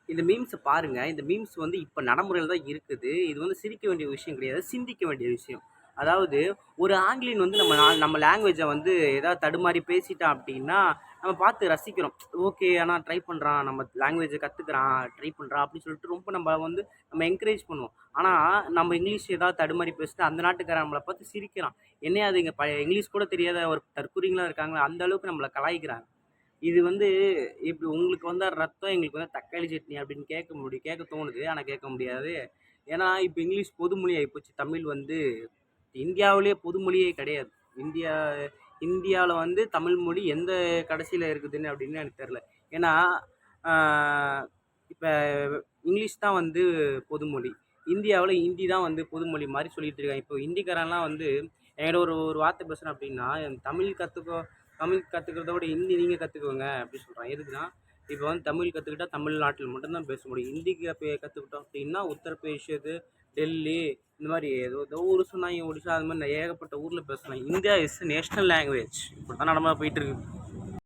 இந்த மீம்ஸை பாருங்க. இந்த மீம்ஸ் வந்து இப்ப நடைமுறையில தான் இருக்குது. இது வந்து சிரிக்க வேண்டிய விஷயம் கிடையாது. சிந்திக்க வேண்டிய விஷயம். அதாவது ஒரு ஆங்கிலியன் வந்து நம்ம லாங்குவேஜ வந்து ஏதாவது தடுமாறி பேசிட்டான் அப்படின்னா, நம்ம பார்த்து ரசிக்கிறோம். ஓகே. ஆனா ட்ரை பண்றான். நம்ம லாங்குவேஜ கத்துக்கிறான். ட்ரை பண்றான் அப்படின்னு சொல்லிட்டு ரொம்ப நம்ம என்கரேஜ் பண்ணுவோம். ஆனா நம்ம இங்கிலீஷ் ஏதாவது தடுமாறி பேசிட்டா அந்த நாட்டுக்காரன் நம்மள பார்த்து சிரிக்கிறான். என்னையா அது இங்கிலீஷ் கூட தெரியாத ஒரு தற்குறிங்களா இருக்காங்களா? அந்த அளவுக்கு நம்மள கலாய்க்கிறாங்க. இது வந்து இப்படி உங்களுக்கு வந்தா ரத்தம், எங்களுக்கு வந்து தக்காளி சட்னி அப்படின்னு கேட்க தோணுது. ஆனா கேட்க முடியாது. ஏன்னா, இப்ப இங்கிலீஷ் பொதுமொழி ஆயிப்போச்சு. தமிழ் வந்து இந்தியாவிலேயே பொதுமொழியே கிடையாது. இந்தியா இந்தியால வந்து தமிழ் மொழி எந்த கடைசியில இருக்குதுன்னு அப்படின்னு எனக்கு தெரியல. ஏன்னா, ஆ இப்ப இங்கிலீஷ் தான் வந்து பொதுமொழி. இந்தியாவுல ஹிந்தி தான் வந்து பொதுமொழி மாரி சொல்லிட்டு இருக்காங்க. இப்போ ஹிந்திக்காரன்லாம் வந்து என்கிட்ட ஒரு ஒரு வார்த்தை பேசுறான் அப்படின்னா, தமிழ் கத்துக்கிறத விட ஹிந்தி நீங்க கத்துக்கோங்க அப்படி சொல்றான். எதுக்குன்னா, இப்போ வந்து தமிழ் கத்துக்கிட்டா தமிழ்நாட்டில் மட்டும் தான் பேச முடியும். ஹிந்தி கத்துக்கிட்டோம் அப்படின்னா, உத்தரப்பிரதேஷ், டெல்லி இந்த மாரி ஏதோ ஏதோ ஊர் சொன்னாங்க ஒடிசா அது மாரி ஏகப்பட்ட ஊர்ல பேசலாம். India is national language. இப்படி தான் நடைமுறை போயிட்டு இருக்கு.